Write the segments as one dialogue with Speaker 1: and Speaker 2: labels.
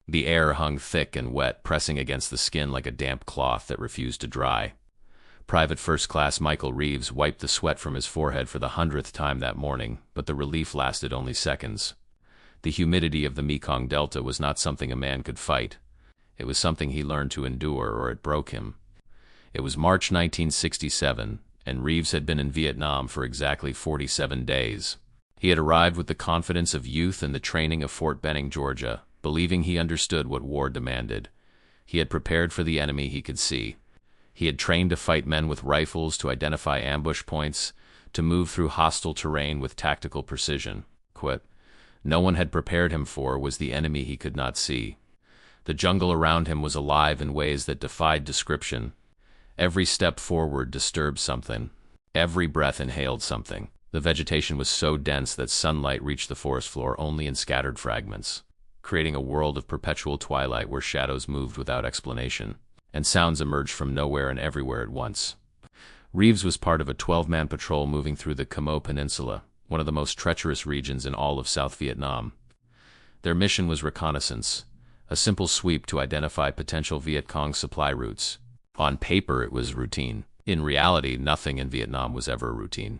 Speaker 1: The air hung thick and wet, pressing against the skin like a damp cloth that refused to dry. Private First Class Michael Reeves wiped the sweat from his forehead for the 100th time that morning, but the relief lasted only seconds. The humidity of the Mekong Delta was not something a man could fight. It was something he learned to endure, or it broke him. It was March 1967, and Reeves had been in Vietnam for exactly 47 days. He had arrived with the confidence of youth and the training of Fort Benning, Georgia, believing he understood what war demanded. He had prepared for the enemy he could see. He had trained to fight men with rifles, to identify ambush points, to move through hostile terrain with tactical precision. No one had prepared him for was the enemy he could not see. The jungle around him was alive in ways that defied description. Every step forward disturbed something. Every breath inhaled something. The vegetation was so dense that sunlight reached the forest floor only in scattered fragments, creating a world of perpetual twilight where shadows moved without explanation, and sounds emerged from nowhere and everywhere at once. Reeves was part of a 12-man patrol moving through the Camo Peninsula, one of the most treacherous regions in all of South Vietnam. Their mission was reconnaissance, a simple sweep to identify potential Viet Cong supply routes. On paper, it was routine. In reality, nothing in Vietnam was ever routine.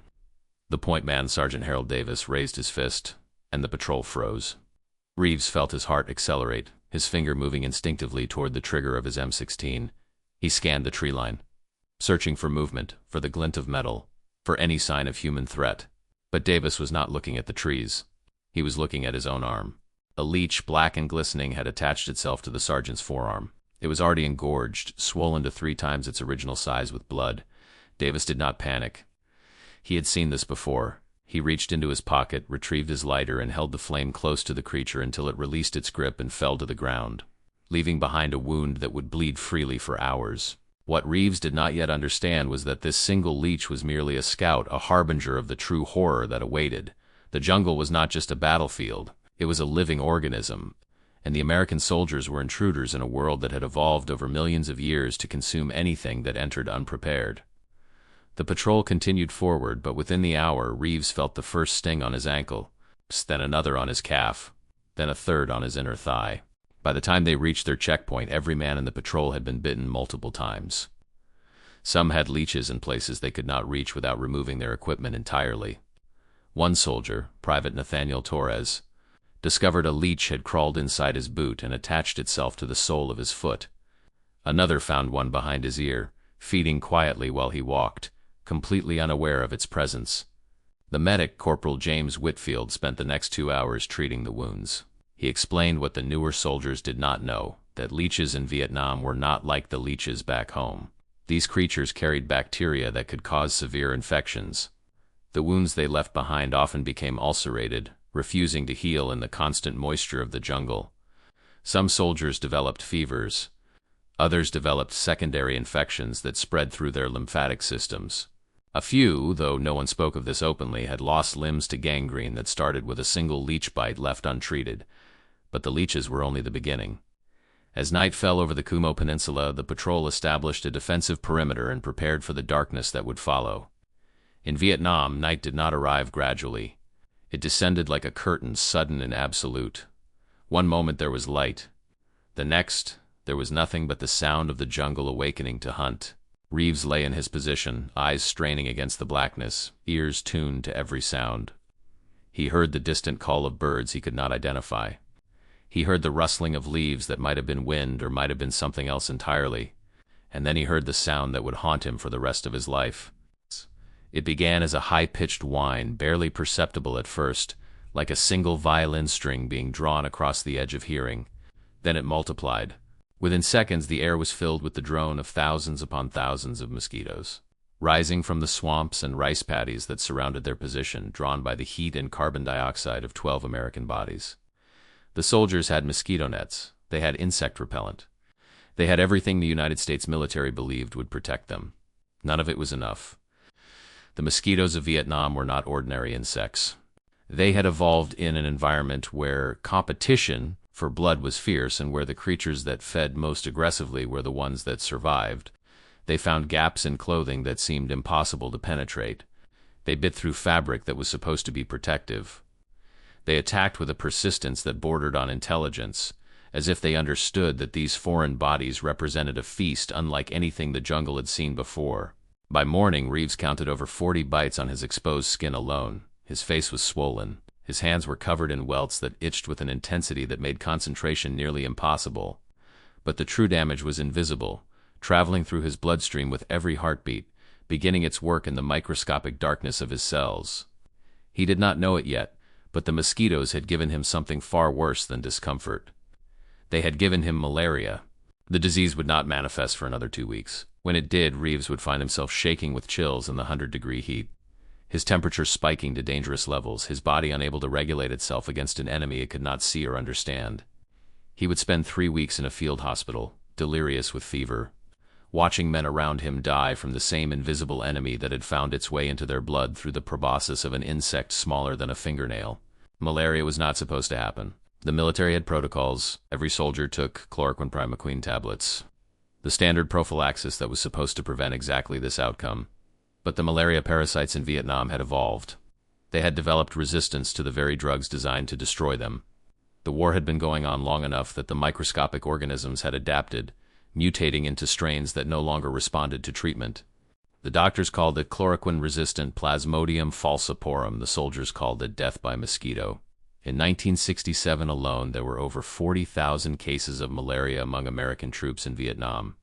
Speaker 1: The point man, Sergeant Harold Davis, raised his fist, and the patrol froze. Reeves felt his heart accelerate, his finger moving instinctively toward the trigger of his M16. He scanned the tree line, searching for movement, for the glint of metal, for any sign of human threat. But Davis was not looking at the trees. He was looking at his own arm. A leech, black and glistening, had attached itself to the sergeant's forearm. It was already engorged, swollen to 3 times its original size with blood. Davis did not panic. He had seen this before. He reached into his pocket, retrieved his lighter, and held the flame close to the creature until it released its grip and fell to the ground, leaving behind a wound that would bleed freely for hours. What Reeves did not yet understand was that this single leech was merely a scout, a harbinger of the true horror that awaited. The jungle was not just a battlefield. It was a living organism, and the American soldiers were intruders in a world that had evolved over millions of years to consume anything that entered unprepared. The patrol continued forward, but within the hour, Reeves felt the first sting on his ankle, then another on his calf, then a third on his inner thigh. By the time they reached their checkpoint, every man in the patrol had been bitten multiple times. Some had leeches in places they could not reach without removing their equipment entirely. One soldier, Private Nathaniel Torres, discovered a leech had crawled inside his boot and attached itself to the sole of his foot. Another found one behind his ear, feeding quietly while he walked, completely unaware of its presence. The medic, Corporal James Whitfield, spent the next 2 hours treating the wounds. He explained what the newer soldiers did not know, that leeches in Vietnam were not like the leeches back home. These creatures carried bacteria that could cause severe infections. The wounds they left behind often became ulcerated, refusing to heal in the constant moisture of the jungle. Some soldiers developed fevers. Others developed secondary infections that spread through their lymphatic systems. A few, though no one spoke of this openly, had lost limbs to gangrene that started with a single leech bite left untreated. But the leeches were only the beginning. As night fell over the Camo Peninsula, the patrol established a defensive perimeter and prepared for the darkness that would follow. In Vietnam, night did not arrive gradually. It descended like a curtain, sudden and absolute. One moment there was light. The next, there was nothing but the sound of the jungle awakening to hunt. Reeves lay in his position, eyes straining against the blackness, ears tuned to every sound. He heard the distant call of birds he could not identify. He heard the rustling of leaves that might have been wind or might have been something else entirely. And then he heard the sound that would haunt him for the rest of his life. It began as a high-pitched whine, barely perceptible at first, like a single violin string being drawn across the edge of hearing. Then it multiplied. Within seconds, the air was filled with the drone of thousands upon thousands of mosquitoes, rising from the swamps and rice paddies that surrounded their position, drawn by the heat and carbon dioxide of 12 American bodies. The soldiers had mosquito nets. They had insect repellent. They had everything the United States military believed would protect them. None of it was enough. The mosquitoes of Vietnam were not ordinary insects. They had evolved in an environment where competition for blood was fierce and where the creatures that fed most aggressively were the ones that survived. They found gaps in clothing that seemed impossible to penetrate. They bit through fabric that was supposed to be protective. They attacked with a persistence that bordered on intelligence, as if they understood that these foreign bodies represented a feast unlike anything the jungle had seen before. By morning, Reeves counted over 40 bites on his exposed skin alone. His face was swollen. His hands were covered in welts that itched with an intensity that made concentration nearly impossible. But the true damage was invisible, traveling through his bloodstream with every heartbeat, beginning its work in the microscopic darkness of his cells. He did not know it yet, but the mosquitoes had given him something far worse than discomfort. They had given him malaria. The disease would not manifest for another 2 weeks. When it did, Reeves would find himself shaking with chills in the 100-degree heat. His temperature spiking to dangerous levels, his body unable to regulate itself against an enemy it could not see or understand. He would spend 3 weeks in a field hospital, delirious with fever, watching men around him die from the same invisible enemy that had found its way into their blood through the proboscis of an insect smaller than a fingernail. Malaria was not supposed to happen. The military had protocols. Every soldier took chloroquine primaquine tablets, the standard prophylaxis that was supposed to prevent exactly this outcome. But the malaria parasites in Vietnam had evolved. They had developed resistance to the very drugs designed to destroy them. The war had been going on long enough that the microscopic organisms had adapted, mutating into strains that no longer responded to treatment. The doctors called it chloroquine-resistant Plasmodium falciparum. The soldiers called it death by mosquito. In 1967 alone, there were over 40,000 cases of malaria among American troops in Vietnam.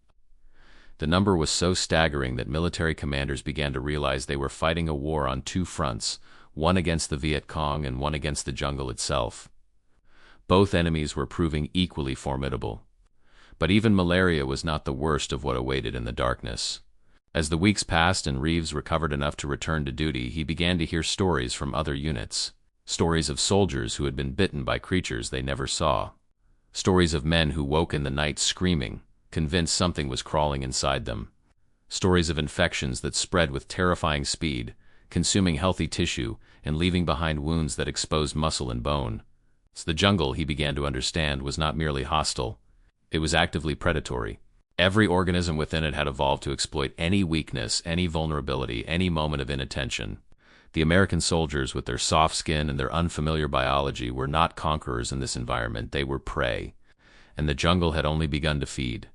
Speaker 1: The number was so staggering that military commanders began to realize they were fighting a war on 2 fronts, one against the Viet Cong and one against the jungle itself. Both enemies were proving equally formidable. But even malaria was not the worst of what awaited in the darkness. As the weeks passed and Reeves recovered enough to return to duty, he began to hear stories from other units. Stories of soldiers who had been bitten by creatures they never saw. Stories of men who woke in the night screaming, convinced something was crawling inside them. Stories of infections that spread with terrifying speed, consuming healthy tissue and leaving behind wounds that exposed muscle and bone. So the jungle, he began to understand, was not merely hostile. It was actively predatory. Every organism within it had evolved to exploit any weakness, any vulnerability, any moment of inattention. The American soldiers, with their soft skin and their unfamiliar biology, were not conquerors in this environment. They were prey. And the jungle had only begun to feed.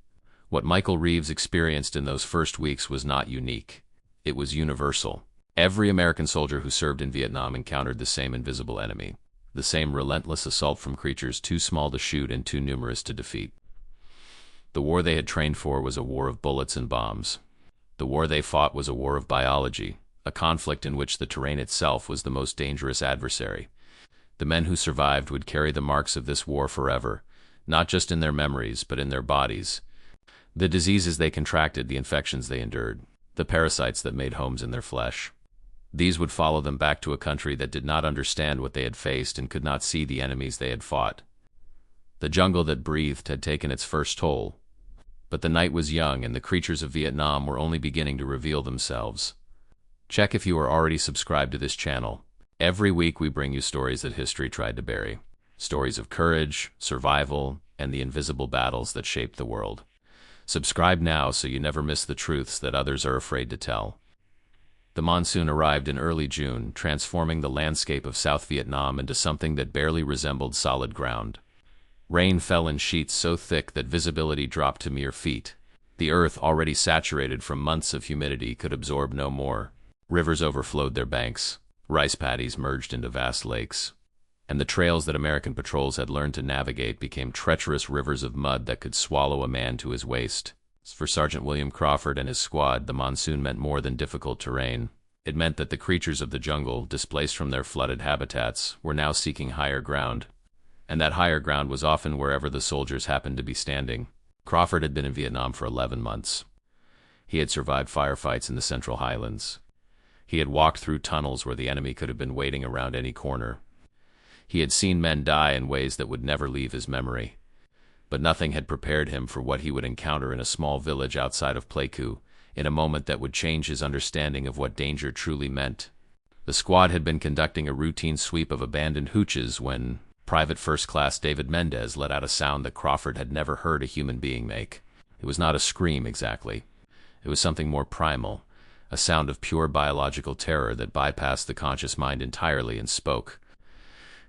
Speaker 1: What Michael Reeves experienced in those first weeks was not unique. It was universal. Every American soldier who served in Vietnam encountered the same invisible enemy, the same relentless assault from creatures too small to shoot and too numerous to defeat. The war they had trained for was a war of bullets and bombs. The war they fought was a war of biology, a conflict in which the terrain itself was the most dangerous adversary. The men who survived would carry the marks of this war forever, not just in their memories, but in their bodies. The diseases they contracted, the infections they endured, the parasites that made homes in their flesh. These would follow them back to a country that did not understand what they had faced and could not see the enemies they had fought. The jungle that breathed had taken its first toll. But the night was young, and the creatures of Vietnam were only beginning to reveal themselves. Check if you are already subscribed to this channel. Every week we bring you stories that history tried to bury. Stories of courage, survival, and the invisible battles that shaped the world. Subscribe now so you never miss the truths that others are afraid to tell. The monsoon arrived in early June, transforming the landscape of South Vietnam into something that barely resembled solid ground. Rain fell in sheets so thick that visibility dropped to mere feet. The earth, already saturated from months of humidity, could absorb no more. Rivers overflowed their banks. Rice paddies merged into vast lakes. And the trails that American patrols had learned to navigate became treacherous rivers of mud that could swallow a man to his waist. For Sergeant William Crawford and his squad, the monsoon meant more than difficult terrain. It meant that the creatures of the jungle, displaced from their flooded habitats, were now seeking higher ground. And that higher ground was often wherever the soldiers happened to be standing. Crawford had been in Vietnam for 11 months. He had survived firefights in the Central Highlands. He had walked through tunnels where the enemy could have been waiting around any corner. He had seen men die in ways that would never leave his memory. But nothing had prepared him for what he would encounter in a small village outside of Pleiku, in a moment that would change his understanding of what danger truly meant. The squad had been conducting a routine sweep of abandoned hooches when Private First Class David Mendez let out a sound that Crawford had never heard a human being make. It was not a scream exactly. It was something more primal, a sound of pure biological terror that bypassed the conscious mind entirely and spoke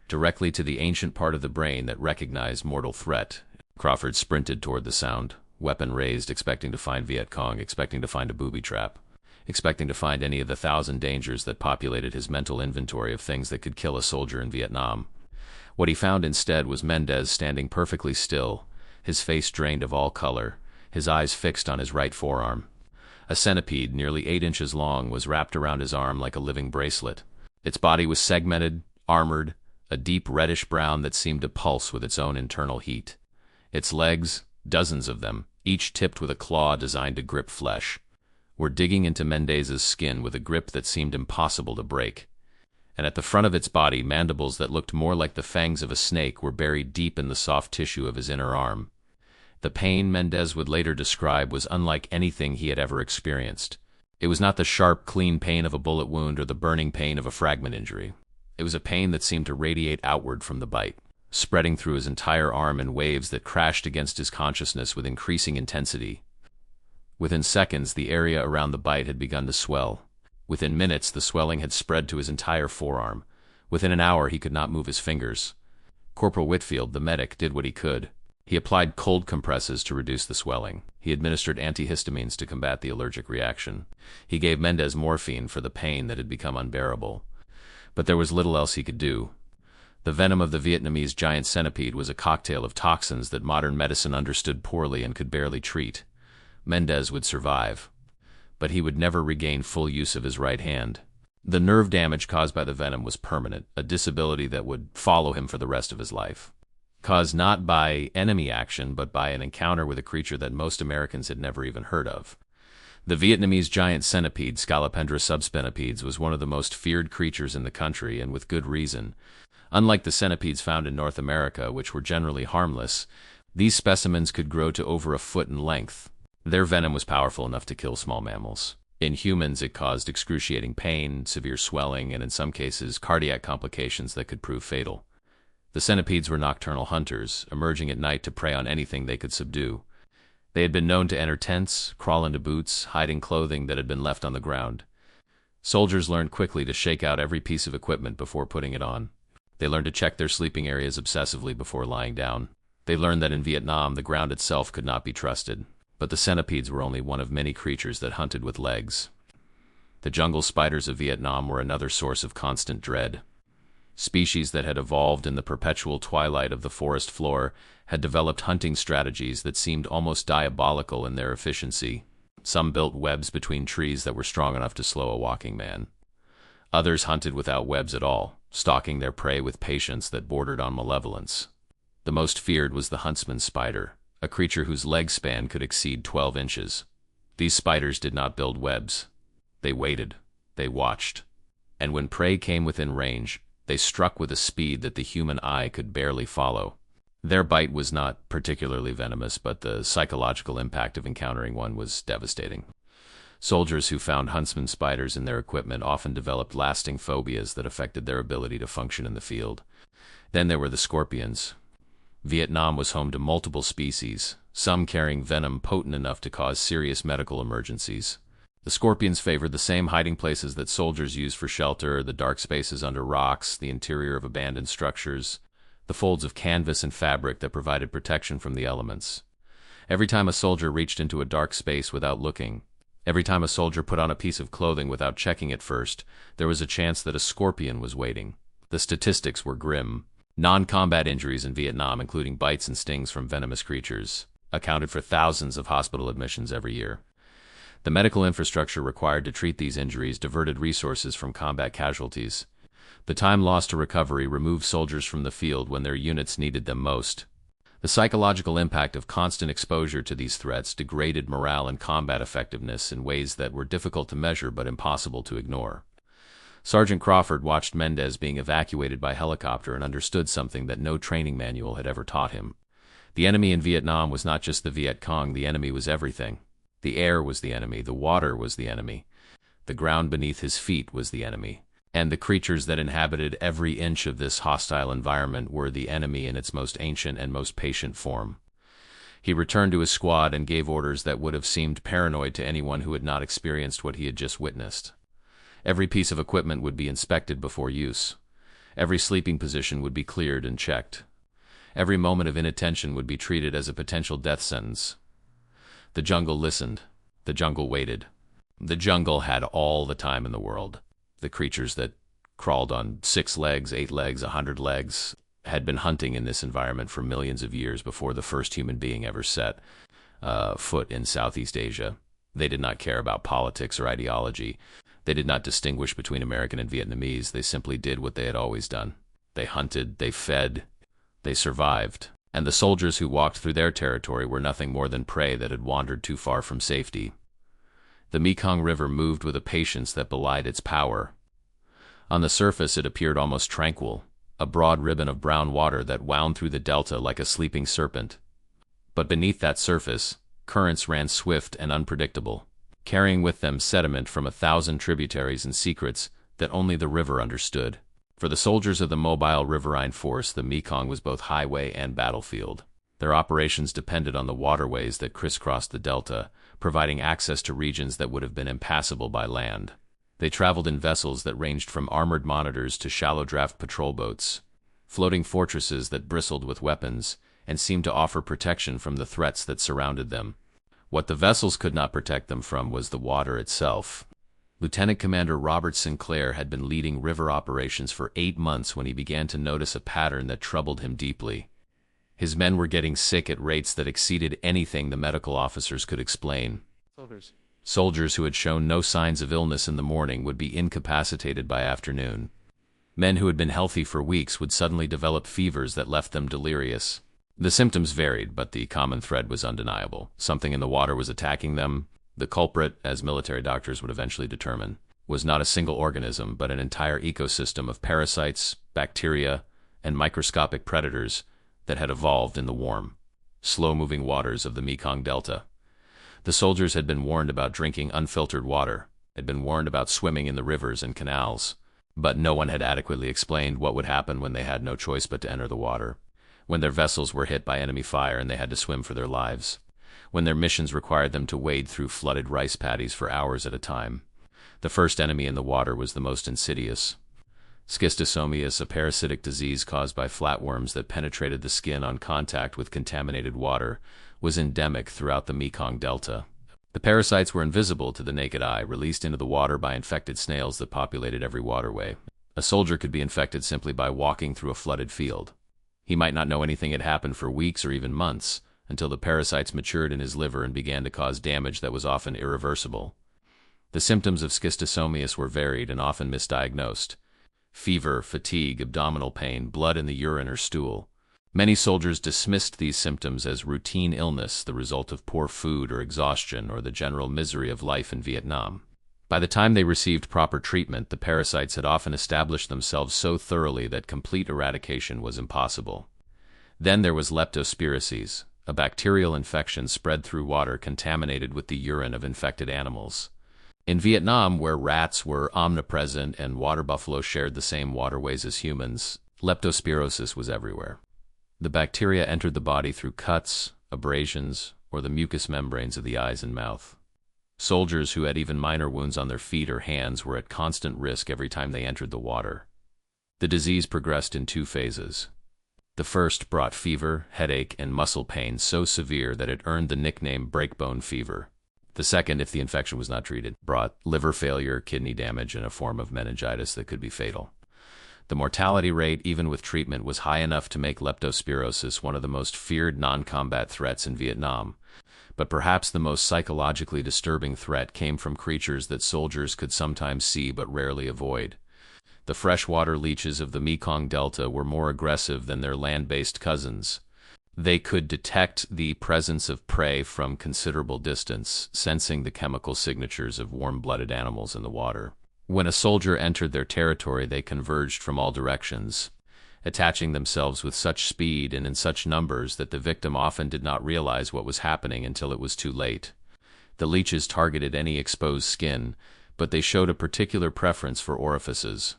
Speaker 1: directly to the ancient part of the brain that recognized mortal threat. Crawford sprinted toward the sound, weapon raised, expecting to find Viet Cong, expecting to find a booby trap, expecting to find any of the 1,000 dangers that populated his mental inventory of things that could kill a soldier in Vietnam. What he found instead was Mendez standing perfectly still, his face drained of all color, his eyes fixed on his right forearm. A centipede, nearly 8 inches long, was wrapped around his arm like a living bracelet. Its body was segmented, armored, a deep reddish brown that seemed to pulse with its own internal heat. Its legs, dozens of them, each tipped with a claw designed to grip flesh, were digging into Mendez's skin with a grip that seemed impossible to break. And at the front of its body, mandibles that looked more like the fangs of a snake were buried deep in the soft tissue of his inner arm. The pain, Mendez would later describe, was unlike anything he had ever experienced. It was not the sharp, clean pain of a bullet wound or the burning pain of a fragment injury. It was a pain that seemed to radiate outward from the bite, spreading through his entire arm in waves that crashed against his consciousness with increasing intensity. Within seconds, the area around the bite had begun to swell. Within minutes, the swelling had spread to his entire forearm. Within an hour, he could not move his fingers. Corporal Whitfield, the medic, did what he could. He applied cold compresses to reduce the swelling. He administered antihistamines to combat the allergic reaction. He gave Mendez morphine for the pain that had become unbearable. But there was little else he could do. The venom of the Vietnamese giant centipede was a cocktail of toxins that modern medicine understood poorly and could barely treat. Mendez would survive, but he would never regain full use of his right hand. The nerve damage caused by the venom was permanent, a disability that would follow him for the rest of his life. Caused not by enemy action, but by an encounter with a creature that most Americans had never even heard of. The Vietnamese giant centipede, Scolopendra subspinapedes, was one of the most feared creatures in the country, and with good reason. Unlike the centipedes found in North America, which were generally harmless, these specimens could grow to over a foot in length. Their venom was powerful enough to kill small mammals. In humans, it caused excruciating pain, severe swelling, and in some cases, cardiac complications that could prove fatal. The centipedes were nocturnal hunters, emerging at night to prey on anything they could subdue. They had been known to enter tents, crawl into boots, hiding clothing that had been left on the ground. Soldiers learned quickly to shake out every piece of equipment before putting it on. They learned to check their sleeping areas obsessively before lying down. They learned that in Vietnam, the ground itself could not be trusted. But the centipedes were only one of many creatures that hunted with legs. The jungle spiders of Vietnam were another source of constant dread. Species that had evolved in the perpetual twilight of the forest floor had developed hunting strategies that seemed almost diabolical in their efficiency. Some built webs between trees that were strong enough to slow a walking man. Others hunted without webs at all, stalking their prey with patience that bordered on malevolence. The most feared was the huntsman spider, a creature whose leg span could exceed 12 inches. These spiders did not build webs. They waited. They watched. And when prey came within range, they struck with a speed that the human eye could barely follow. Their bite was not particularly venomous, but the psychological impact of encountering one was devastating. Soldiers who found huntsman spiders in their equipment often developed lasting phobias that affected their ability to function in the field. Then there were the scorpions. Vietnam was home to multiple species, some carrying venom potent enough to cause serious medical emergencies. The scorpions favored the same hiding places that soldiers used for shelter, the dark spaces under rocks, the interior of abandoned structures, the folds of canvas and fabric that provided protection from the elements. Every time a soldier reached into a dark space without looking, every time a soldier put on a piece of clothing without checking it first, there was a chance that a scorpion was waiting. The statistics were grim. Non-combat injuries in Vietnam, including bites and stings from venomous creatures, accounted for thousands of hospital admissions every year. The medical infrastructure required to treat these injuries diverted resources from combat casualties. The time lost to recovery removed soldiers from the field when their units needed them most. The psychological impact of constant exposure to these threats degraded morale and combat effectiveness in ways that were difficult to measure but impossible to ignore. Sergeant Crawford watched Mendez being evacuated by helicopter and understood something that no training manual had ever taught him. The enemy in Vietnam was not just the Viet Cong, the enemy was everything. The air was the enemy, the water was the enemy, the ground beneath his feet was the enemy, and the creatures that inhabited every inch of this hostile environment were the enemy in its most ancient and most patient form. He returned to his squad and gave orders that would have seemed paranoid to anyone who had not experienced what he had just witnessed. Every piece of equipment would be inspected before use. Every sleeping position would be cleared and checked. Every moment of inattention would be treated as a potential death sentence. The jungle listened. The jungle waited. The jungle had all the time in the world. The creatures that crawled on 6 legs, 8 legs, 100 legs, had been hunting in this environment for millions of years before the first human being ever set foot in Southeast Asia. They did not care about politics or ideology. They did not distinguish between American and Vietnamese. They simply did what they had always done. They hunted, they fed, they survived. And the soldiers who walked through their territory were nothing more than prey that had wandered too far from safety. The Mekong River moved with a patience that belied its power. On the surface it appeared almost tranquil, a broad ribbon of brown water that wound through the delta like a sleeping serpent. But beneath that surface, currents ran swift and unpredictable, carrying with them sediment from 1,000 tributaries and secrets that only the river understood. For the soldiers of the mobile riverine force, the Mekong was both highway and battlefield. Their operations depended on the waterways that crisscrossed the delta, providing access to regions that would have been impassable by land. They traveled in vessels that ranged from armored monitors to shallow-draft patrol boats, floating fortresses that bristled with weapons and seemed to offer protection from the threats that surrounded them. What the vessels could not protect them from was the water itself. Lieutenant Commander Robert Sinclair had been leading river operations for 8 months when he began to notice a pattern that troubled him deeply. His men were getting sick at rates that exceeded anything the medical officers could explain. Soldiers who had shown no signs of illness in the morning would be incapacitated by afternoon. Men who had been healthy for weeks would suddenly develop fevers that left them delirious. The symptoms varied, but the common thread was undeniable. Something in the water was attacking them. The culprit, as military doctors would eventually determine, was not a single organism, but an entire ecosystem of parasites, bacteria, and microscopic predators that had evolved in the warm, slow-moving waters of the Mekong Delta. The soldiers had been warned about drinking unfiltered water, had been warned about swimming in the rivers and canals, but no one had adequately explained what would happen when they had no choice but to enter the water, when their vessels were hit by enemy fire and they had to swim for their lives, when their missions required them to wade through flooded rice paddies for hours at a time. The first enemy in the water was the most insidious. Schistosomiasis, a parasitic disease caused by flatworms that penetrated the skin on contact with contaminated water, was endemic throughout the Mekong Delta. The parasites were invisible to the naked eye, released into the water by infected snails that populated every waterway. A soldier could be infected simply by walking through a flooded field. He might not know anything had happened for weeks or even months, until the parasites matured in his liver and began to cause damage that was often irreversible. The symptoms of schistosomiasis were varied and often misdiagnosed. Fever, fatigue, abdominal pain, blood in the urine or stool. Many soldiers dismissed these symptoms as routine illness, the result of poor food or exhaustion or the general misery of life in Vietnam. By the time they received proper treatment, the parasites had often established themselves so thoroughly that complete eradication was impossible. Then there was leptospirosis, a bacterial infection spread through water contaminated with the urine of infected animals. In Vietnam, where rats were omnipresent and water buffalo shared the same waterways as humans, leptospirosis was everywhere. The bacteria entered the body through cuts, abrasions, or the mucous membranes of the eyes and mouth. Soldiers who had even minor wounds on their feet or hands were at constant risk every time they entered the water. The disease progressed in 2 phases. The first brought fever, headache, and muscle pain so severe that it earned the nickname breakbone fever. The second, if the infection was not treated, brought liver failure, kidney damage, and a form of meningitis that could be fatal. The mortality rate, even with treatment, was high enough to make leptospirosis one of the most feared non-combat threats in Vietnam. But perhaps the most psychologically disturbing threat came from creatures that soldiers could sometimes see but rarely avoid. The freshwater leeches of the Mekong Delta were more aggressive than their land-based cousins. They could detect the presence of prey from considerable distance, sensing the chemical signatures of warm-blooded animals in the water. When a soldier entered their territory, they converged from all directions, attaching themselves with such speed and in such numbers that the victim often did not realize what was happening until it was too late. The leeches targeted any exposed skin, but they showed a particular preference for orifices.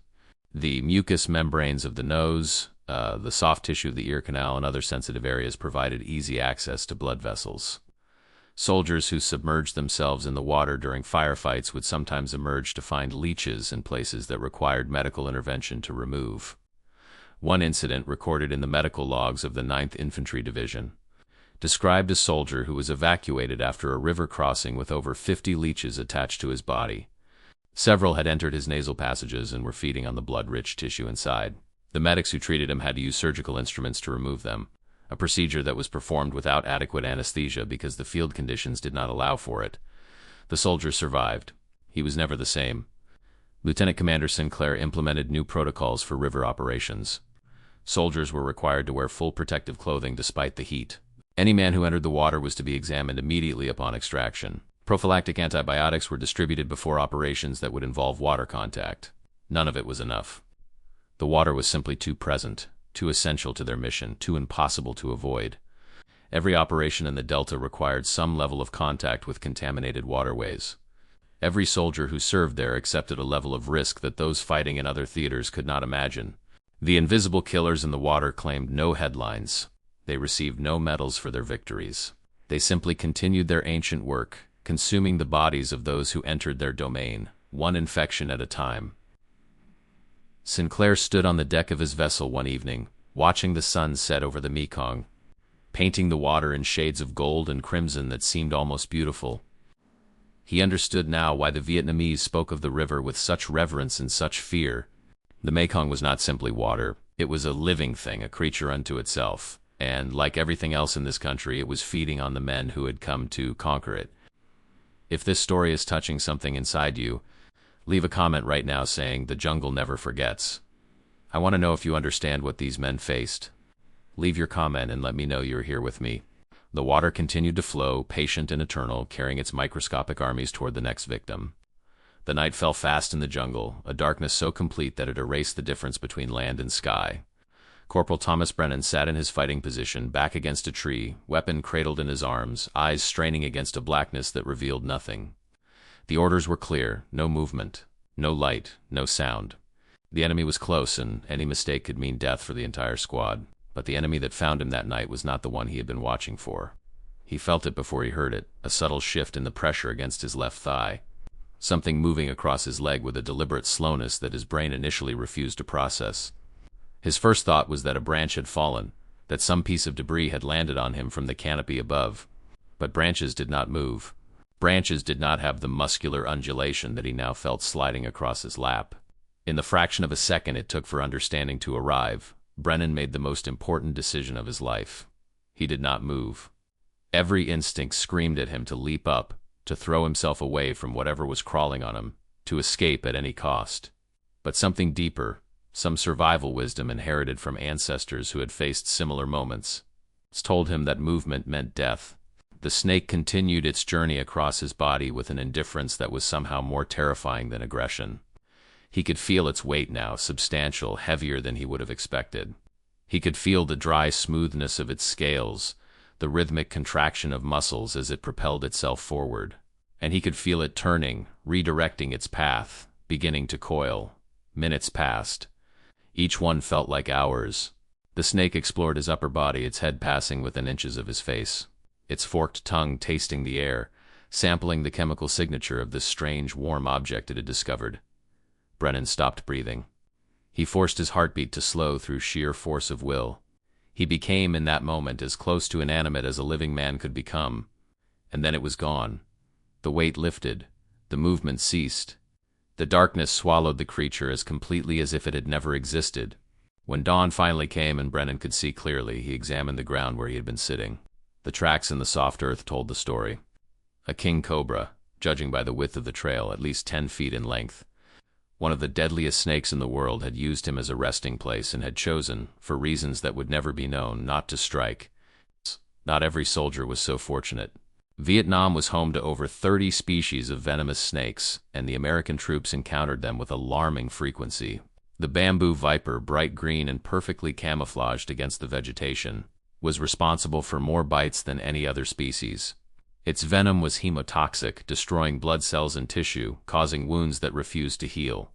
Speaker 1: The mucous membranes of the nose, the soft tissue of the ear canal, and other sensitive areas provided easy access to blood vessels. Soldiers who submerged themselves in the water during firefights would sometimes emerge to find leeches in places that required medical intervention to remove. One incident recorded in the medical logs of the 9th Infantry Division described a soldier who was evacuated after a river crossing with over 50 leeches attached to his body. Several had entered his nasal passages and were feeding on the blood-rich tissue inside. The medics who treated him had to use surgical instruments to remove them, a procedure that was performed without adequate anesthesia because the field conditions did not allow for it. The soldier survived. He was never the same. Lieutenant Commander Sinclair implemented new protocols for river operations. Soldiers were required to wear full protective clothing despite the heat. Any man who entered the water was to be examined immediately upon extraction. Prophylactic antibiotics were distributed before operations that would involve water contact. None of it was enough. The water was simply too present, too essential to their mission, too impossible to avoid. Every operation in the Delta required some level of contact with contaminated waterways. Every soldier who served there accepted a level of risk that those fighting in other theaters could not imagine. The invisible killers in the water claimed no headlines. They received no medals for their victories. They simply continued their ancient work, consuming the bodies of those who entered their domain, one infection at a time. Sinclair stood on the deck of his vessel one evening, watching the sun set over the Mekong, painting the water in shades of gold and crimson that seemed almost beautiful. He understood now why the Vietnamese spoke of the river with such reverence and such fear. The Mekong was not simply water. It was a living thing, a creature unto itself. And, like everything else in this country, it was feeding on the men who had come to conquer it. If this story is touching something inside you, leave a comment right now saying, "The jungle never forgets." I want to know if you understand what these men faced. Leave your comment and let me know you're here with me. The water continued to flow, patient and eternal, carrying its microscopic armies toward the next victim. The night fell fast in the jungle, a darkness so complete that it erased the difference between land and sky. Corporal Thomas Brennan sat in his fighting position, back against a tree, weapon cradled in his arms, eyes straining against a blackness that revealed nothing. The orders were clear: no movement, no light, no sound. The enemy was close, and any mistake could mean death for the entire squad. But the enemy that found him that night was not the one he had been watching for. He felt it before he heard it, a subtle shift in the pressure against his left thigh. Something moving across his leg with a deliberate slowness that his brain initially refused to process. His first thought was that a branch had fallen, that some piece of debris had landed on him from the canopy above. But branches did not move. Branches did not have the muscular undulation that he now felt sliding across his lap. In the fraction of a second it took for understanding to arrive, Brennan made the most important decision of his life. He did not move. Every instinct screamed at him to leap up, to throw himself away from whatever was crawling on him, to escape at any cost. But something deeper, some survival wisdom inherited from ancestors who had faced similar moments, told him that movement meant death. The snake continued its journey across his body with an indifference that was somehow more terrifying than aggression. He could feel its weight now, substantial, heavier than he would have expected. He could feel the dry smoothness of its scales, the rhythmic contraction of muscles as it propelled itself forward. And he could feel it turning, redirecting its path, beginning to coil. Minutes passed. Each one felt like hours. The snake explored his upper body, its head passing within inches of his face, its forked tongue tasting the air, sampling the chemical signature of this strange, warm object it had discovered. Brennan stopped breathing. He forced his heartbeat to slow through sheer force of will. He became, in that moment, as close to inanimate as a living man could become. And then it was gone. The weight lifted. The movement ceased. The darkness swallowed the creature as completely as if it had never existed. When dawn finally came and Brennan could see clearly, he examined the ground where he had been sitting. The tracks in the soft earth told the story. A king cobra, judging by the width of the trail, at least 10 feet in length. One of the deadliest snakes in the world had used him as a resting place and had chosen, for reasons that would never be known, not to strike. Not every soldier was so fortunate. Vietnam was home to over 30 species of venomous snakes, and the American troops encountered them with alarming frequency. The bamboo viper, bright green and perfectly camouflaged against the vegetation, was responsible for more bites than any other species. Its venom was hemotoxic, destroying blood cells and tissue, causing wounds that refused to heal.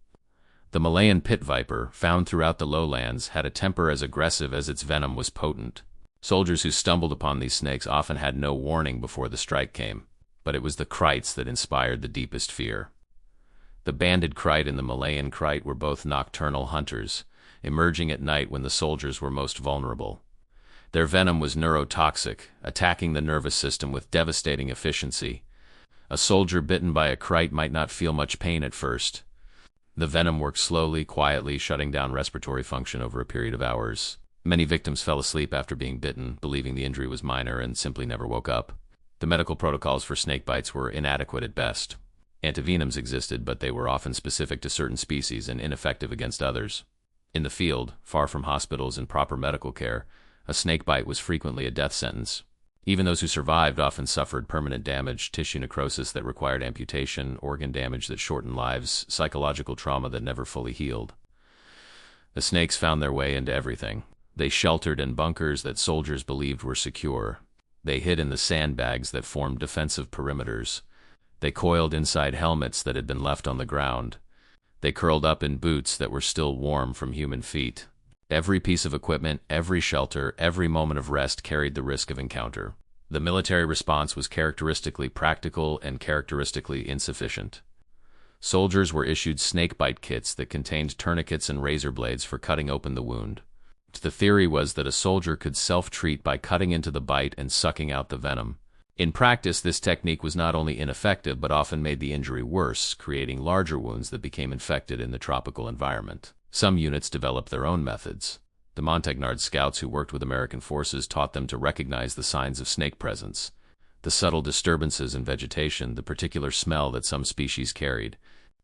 Speaker 1: The Malayan pit viper, found throughout the lowlands, had a temper as aggressive as its venom was potent. Soldiers who stumbled upon these snakes often had no warning before the strike came, but it was the krites that inspired the deepest fear. The banded krite and the Malayan krite were both nocturnal hunters, emerging at night when the soldiers were most vulnerable. Their venom was neurotoxic, attacking the nervous system with devastating efficiency. A soldier bitten by a kite might not feel much pain at first. The venom worked slowly, quietly, shutting down respiratory function over a period of hours. Many victims fell asleep after being bitten, believing the injury was minor, and simply never woke up. The medical protocols for snake bites were inadequate at best. Antivenoms existed, but they were often specific to certain species and ineffective against others. In the field, far from hospitals and proper medical care, a snake bite was frequently a death sentence. Even those who survived often suffered permanent damage, tissue necrosis that required amputation, organ damage that shortened lives, psychological trauma that never fully healed. The snakes found their way into everything. They sheltered in bunkers that soldiers believed were secure. They hid in the sandbags that formed defensive perimeters. They coiled inside helmets that had been left on the ground. They curled up in boots that were still warm from human feet. Every piece of equipment, every shelter, every moment of rest carried the risk of encounter. The military response was characteristically practical and characteristically insufficient. Soldiers were issued snakebite kits that contained tourniquets and razor blades for cutting open the wound. The theory was that a soldier could self-treat by cutting into the bite and sucking out the venom. In practice, this technique was not only ineffective but often made the injury worse, creating larger wounds that became infected in the tropical environment. Some units developed their own methods. The Montagnard scouts who worked with American forces taught them to recognize the signs of snake presence, the subtle disturbances in vegetation, the particular smell that some species carried.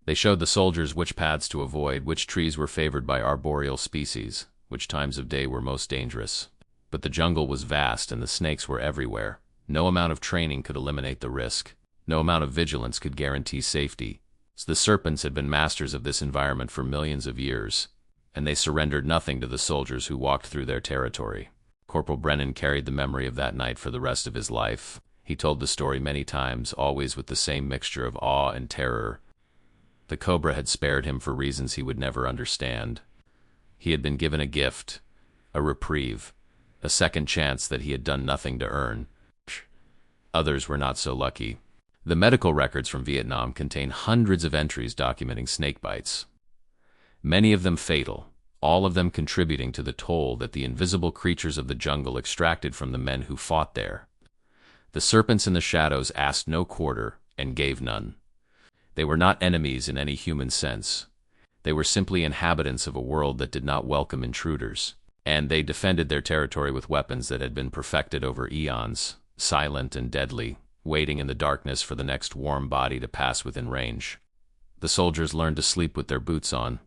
Speaker 1: They showed the soldiers which paths to avoid, which trees were favored by arboreal species, which times of day were most dangerous. But the jungle was vast and the snakes were everywhere. No amount of training could eliminate the risk. No amount of vigilance could guarantee safety. The serpents had been masters of this environment for millions of years, and they surrendered nothing to the soldiers who walked through their territory. Corporal Brennan carried the memory of that night for the rest of his life. He told the story many times, always with the same mixture of awe and terror. The cobra had spared him for reasons he would never understand. He had been given a gift, a reprieve, a second chance that he had done nothing to earn. Others were not so lucky. The medical records from Vietnam contain hundreds of entries documenting snake bites. Many of them fatal, all of them contributing to the toll that the invisible creatures of the jungle extracted from the men who fought there. The serpents in the shadows asked no quarter and gave none. They were not enemies in any human sense. They were simply inhabitants of a world that did not welcome intruders, and they defended their territory with weapons that had been perfected over eons, silent and deadly, waiting in the darkness for the next warm body to pass within range. The soldiers learned to sleep with their boots on.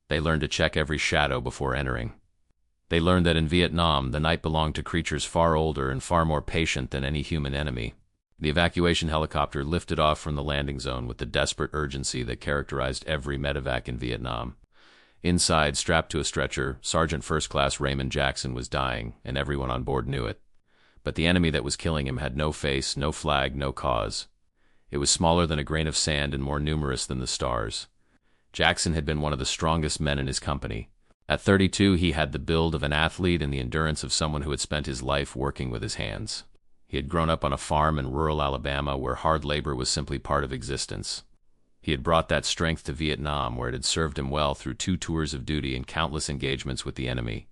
Speaker 1: They learned to check every shadow before entering. They learned that in Vietnam, the night belonged to creatures far older and far more patient than any human enemy. The evacuation helicopter lifted off from the landing zone with the desperate urgency that characterized every medevac in Vietnam. Inside, strapped to a stretcher, Sergeant First Class Raymond Jackson was dying, and everyone on board knew it. But the enemy that was killing him had no face, no flag, no cause. It was smaller than a grain of sand and more numerous than the stars. Jackson had been one of the strongest men in his company. At 32, he had the build of an athlete and the endurance of someone who had spent his life working with his hands. He had grown up on a farm in rural Alabama where hard labor was simply part of existence. He had brought that strength to Vietnam, where it had served him well through 2 tours of duty and countless engagements with the enemy.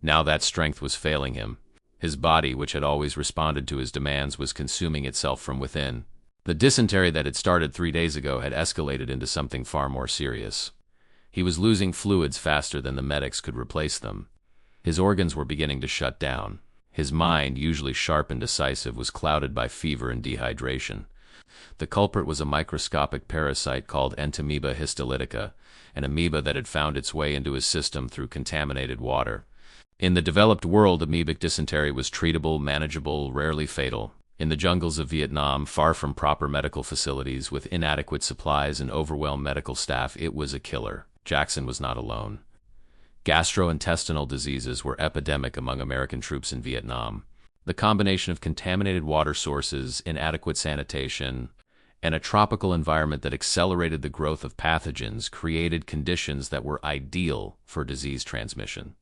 Speaker 1: Now that strength was failing him. His body, which had always responded to his demands, was consuming itself from within. The dysentery that had started 3 days ago had escalated into something far more serious. He was losing fluids faster than the medics could replace them. His organs were beginning to shut down. His mind, usually sharp and decisive, was clouded by fever and dehydration. The culprit was a microscopic parasite called Entamoeba histolytica, an amoeba that had found its way into his system through contaminated water. In the developed world, amoebic dysentery was treatable, manageable, rarely fatal. In the jungles of Vietnam, far from proper medical facilities, with inadequate supplies and overwhelmed medical staff, it was a killer. Jackson was not alone. Gastrointestinal diseases were epidemic among American troops in Vietnam. The combination of contaminated water sources, inadequate sanitation, and a tropical environment that accelerated the growth of pathogens created conditions that were ideal for disease transmission.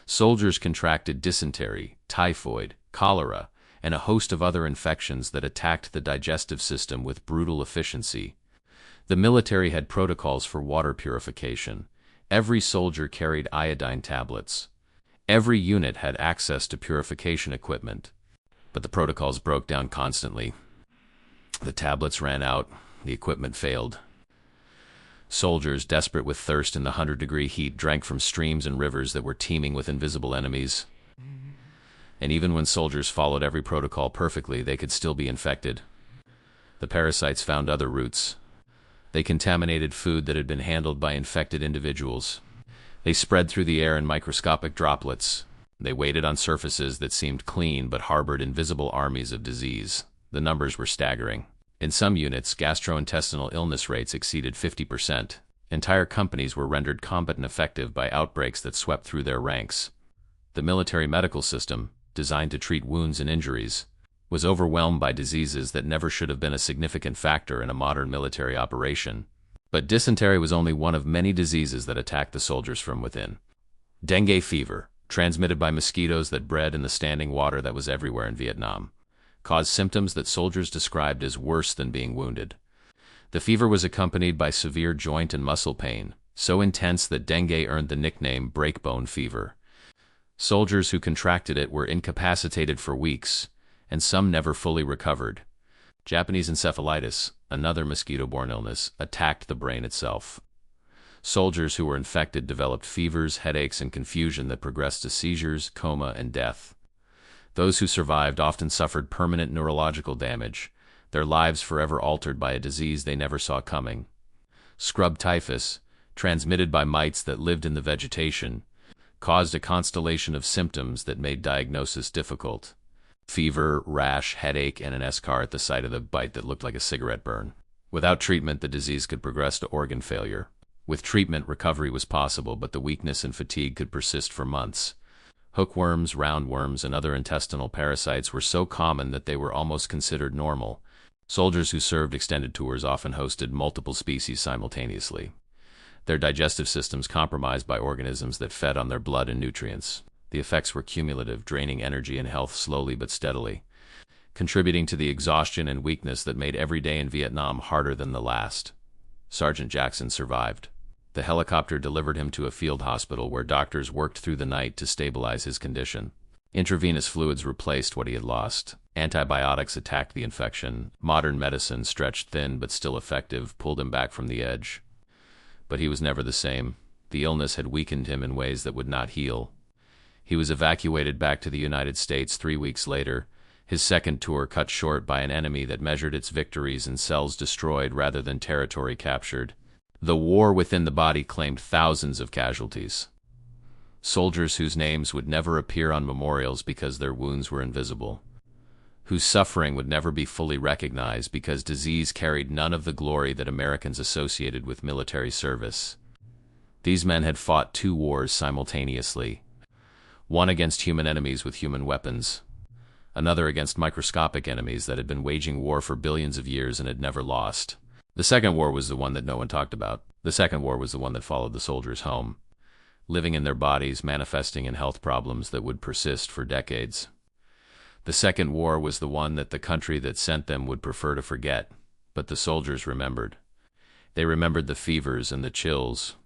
Speaker 1: Soldiers contracted dysentery, typhoid, cholera, and a host of other infections that attacked the digestive system with brutal efficiency. The military had protocols for water purification. Every soldier carried iodine tablets. Every unit had access to purification equipment. But the protocols broke down constantly. The tablets ran out, the equipment failed. Soldiers, desperate with thirst in the 100-degree heat, drank from streams and rivers that were teeming with invisible enemies. And even when soldiers followed every protocol perfectly, they could still be infected. The parasites found other routes. They contaminated food that had been handled by infected individuals. They spread through the air in microscopic droplets. They waited on surfaces that seemed clean but harbored invisible armies of disease. The numbers were staggering. In some units, gastrointestinal illness rates exceeded 50%. Entire companies were rendered combat ineffective by outbreaks that swept through their ranks. The military medical system, designed to treat wounds and injuries, was overwhelmed by diseases that never should have been a significant factor in a modern military operation. But dysentery was only one of many diseases that attacked the soldiers from within. Dengue fever, transmitted by mosquitoes that bred in the standing water that was everywhere in Vietnam, caused symptoms that soldiers described as worse than being wounded. The fever was accompanied by severe joint and muscle pain, so intense that dengue earned the nickname breakbone fever. Soldiers who contracted it were incapacitated for weeks, and some never fully recovered. Japanese encephalitis, another mosquito-borne illness, attacked the brain itself. Soldiers who were infected developed fevers, headaches, and confusion that progressed to seizures, coma, and death. Those who survived often suffered permanent neurological damage, their lives forever altered by a disease they never saw coming. Scrub typhus, transmitted by mites that lived in the vegetation, caused a constellation of symptoms that made diagnosis difficult. Fever, rash, headache, and an eschar at the site of the bite that looked like a cigarette burn. Without treatment, the disease could progress to organ failure. With treatment, recovery was possible, but the weakness and fatigue could persist for months. Hookworms, roundworms, and other intestinal parasites were so common that they were almost considered normal. Soldiers who served extended tours often hosted multiple species simultaneously. Their digestive systems compromised by organisms that fed on their blood and nutrients. The effects were cumulative, draining energy and health slowly but steadily, contributing to the exhaustion and weakness that made every day in Vietnam harder than the last. Sergeant Jackson survived. The helicopter delivered him to a field hospital where doctors worked through the night to stabilize his condition. Intravenous fluids replaced what he had lost. Antibiotics attacked the infection. Modern medicine, stretched thin but still effective, pulled him back from the edge. But he was never the same. The illness had weakened him in ways that would not heal. He was evacuated back to the United States 3 weeks later, his second tour cut short by an enemy that measured its victories in cells destroyed rather than territory captured. The war within the body claimed thousands of casualties. Soldiers whose names would never appear on memorials because their wounds were invisible, whose suffering would never be fully recognized because disease carried none of the glory that Americans associated with military service. These men had fought 2 wars simultaneously, one against human enemies with human weapons, another against microscopic enemies that had been waging war for billions of years and had never lost. The second war was the one that no one talked about. The second war was the one that followed the soldiers home, living in their bodies, manifesting in health problems that would persist for decades. The second war was the one that the country that sent them would prefer to forget, but the soldiers remembered. They remembered the fevers and the chills.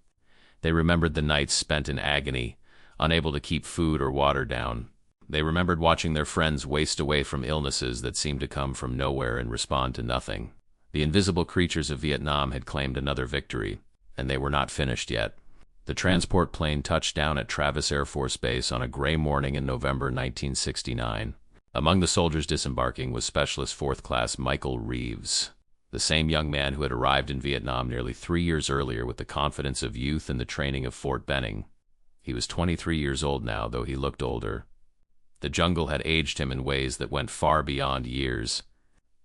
Speaker 1: They remembered the nights spent in agony, unable to keep food or water down. They remembered watching their friends waste away from illnesses that seemed to come from nowhere and respond to nothing. The invisible creatures of Vietnam had claimed another victory, and they were not finished yet. The transport plane touched down at Travis Air Force Base on a gray morning in November 1969. Among the soldiers disembarking was Specialist 4th Class Michael Reeves, the same young man who had arrived in Vietnam nearly 3 years earlier with the confidence of youth and the training of Fort Benning. He was 23 years old now, though he looked older. The jungle had aged him in ways that went far beyond years.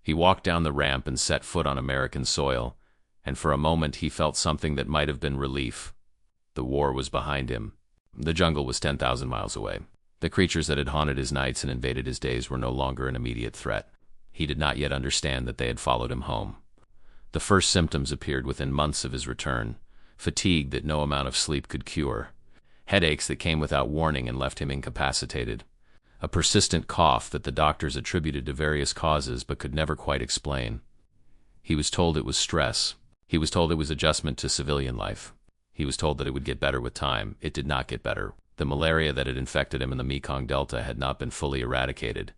Speaker 1: He walked down the ramp and set foot on American soil, and for a moment he felt something that might have been relief. The war was behind him. The jungle was 10,000 miles away. The creatures that had haunted his nights and invaded his days were no longer an immediate threat. He did not yet understand that they had followed him home. The first symptoms appeared within months of his return: fatigue that no amount of sleep could cure, headaches that came without warning and left him incapacitated, a persistent cough that the doctors attributed to various causes but could never quite explain. He was told it was stress. He was told it was adjustment to civilian life. He was told that it would get better with time. It did not get better. The malaria that had infected him in the Mekong Delta had not been fully eradicated.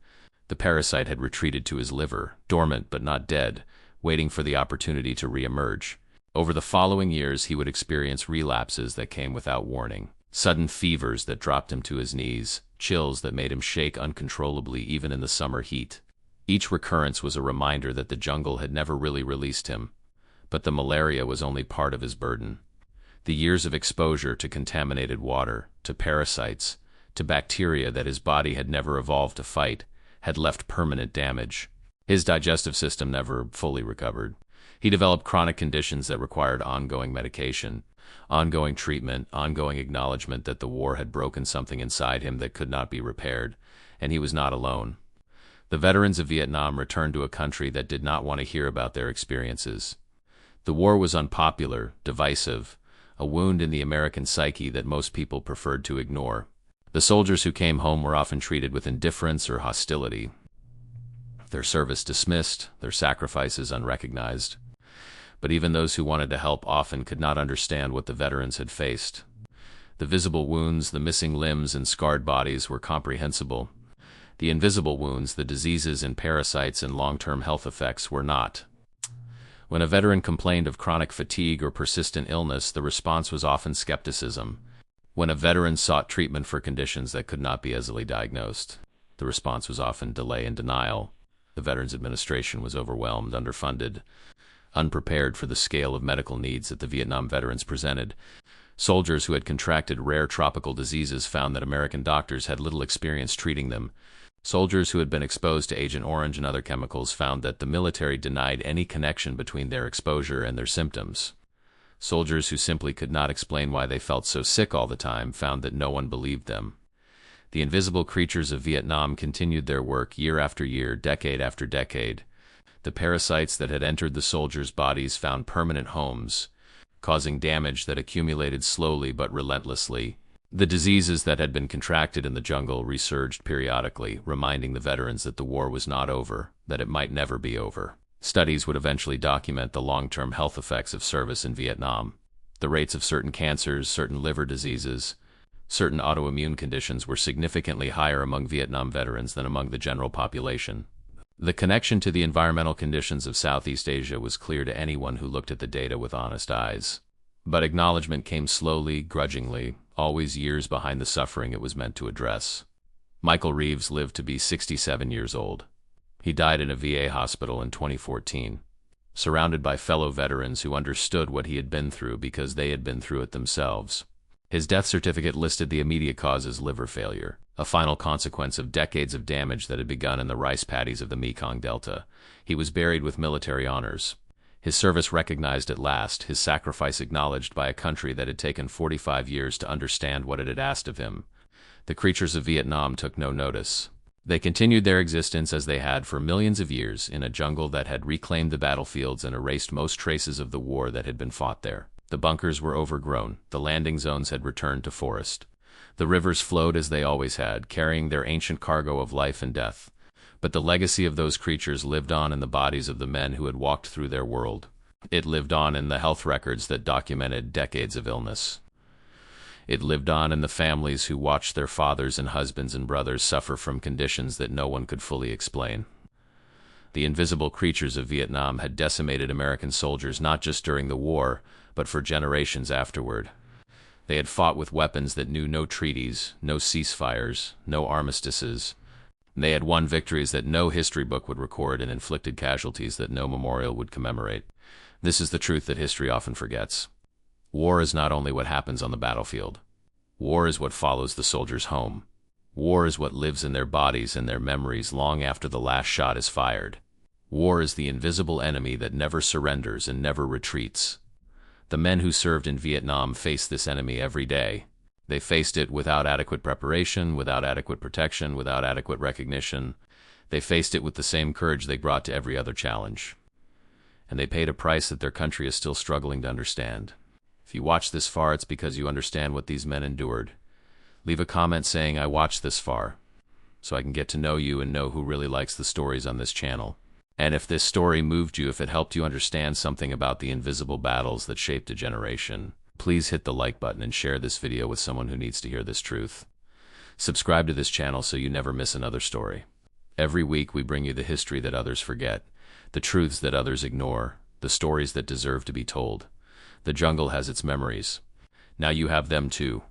Speaker 1: The parasite had retreated to his liver, dormant but not dead, waiting for the opportunity to re-emerge. Over the following years, he would experience relapses that came without warning. Sudden fevers that dropped him to his knees, chills that made him shake uncontrollably even in the summer heat. Each recurrence was a reminder that the jungle had never really released him. But the malaria was only part of his burden. The years of exposure to contaminated water, to parasites, to bacteria that his body had never evolved to fight, had left permanent damage. His digestive system never fully recovered. He developed chronic conditions that required ongoing medication, ongoing treatment, ongoing acknowledgement that the war had broken something inside him that could not be repaired, and he was not alone. The veterans of Vietnam returned to a country that did not want to hear about their experiences. The war was unpopular, divisive, a wound in the American psyche that most people preferred to ignore. The soldiers who came home were often treated with indifference or hostility, their service dismissed, their sacrifices unrecognized. But even those who wanted to help often could not understand what the veterans had faced. The visible wounds, the missing limbs and scarred bodies were comprehensible. The invisible wounds, the diseases and parasites and long-term health effects were not. When a veteran complained of chronic fatigue or persistent illness, the response was often skepticism. When a veteran sought treatment for conditions that could not be easily diagnosed, the response was often delay and denial. The Veterans Administration was overwhelmed, underfunded, unprepared for the scale of medical needs that the Vietnam veterans presented. Soldiers who had contracted rare tropical diseases found that American doctors had little experience treating them. Soldiers who had been exposed to Agent Orange and other chemicals found that the military denied any connection between their exposure and their symptoms. Soldiers who simply could not explain why they felt so sick all the time found that no one believed them. The invisible creatures of Vietnam continued their work year after year, decade after decade. The parasites that had entered the soldiers' bodies found permanent homes, causing damage that accumulated slowly but relentlessly. The diseases that had been contracted in the jungle resurged periodically, reminding the veterans that the war was not over, that it might never be over. Studies would eventually document the long-term health effects of service in Vietnam. The rates of certain cancers, certain liver diseases, certain autoimmune conditions were significantly higher among Vietnam veterans than among the general population. The connection to the environmental conditions of Southeast Asia was clear to anyone who looked at the data with honest eyes. But acknowledgement came slowly, grudgingly, always years behind the suffering it was meant to address. Michael Reeves lived to be 67 years old. He died in a VA hospital in 2014, surrounded by fellow veterans who understood what he had been through because they had been through it themselves. His death certificate listed the immediate cause as liver failure, a final consequence of decades of damage that had begun in the rice paddies of the Mekong Delta. He was buried with military honors. His service recognized at last, his sacrifice acknowledged by a country that had taken 45 years to understand what it had asked of him. The creatures of Vietnam took no notice. They continued their existence as they had for millions of years in a jungle that had reclaimed the battlefields and erased most traces of the war that had been fought there. The bunkers were overgrown. The landing zones had returned to forest. The rivers flowed as they always had, carrying their ancient cargo of life and death. But the legacy of those creatures lived on in the bodies of the men who had walked through their world. It lived on in the health records that documented decades of illness. It lived on in the families who watched their fathers and husbands and brothers suffer from conditions that no one could fully explain. The invisible creatures of Vietnam had decimated American soldiers not just during the war, but for generations afterward. They had fought with weapons that knew no treaties, no ceasefires, no armistices. They had won victories that no history book would record and inflicted casualties that no memorial would commemorate. This is the truth that history often forgets. War is not only what happens on the battlefield. War is what follows the soldiers home. War is what lives in their bodies and their memories long after the last shot is fired. War is the invisible enemy that never surrenders and never retreats. The men who served in Vietnam faced this enemy every day. They faced it without adequate preparation, without adequate protection, without adequate recognition. They faced it with the same courage they brought to every other challenge. And they paid a price that their country is still struggling to understand. If you watch this far, it's because you understand what these men endured. Leave a comment saying, "I watched this far," so I can get to know you and know who really likes the stories on this channel. And if this story moved you, if it helped you understand something about the invisible battles that shaped a generation, Please hit the like button and share this video with someone who needs to hear this truth. Subscribe to this channel so you never miss another story. Every week we bring you the history that others forget, the truths that others ignore, the stories that deserve to be told. The jungle has its memories. Now you have them too.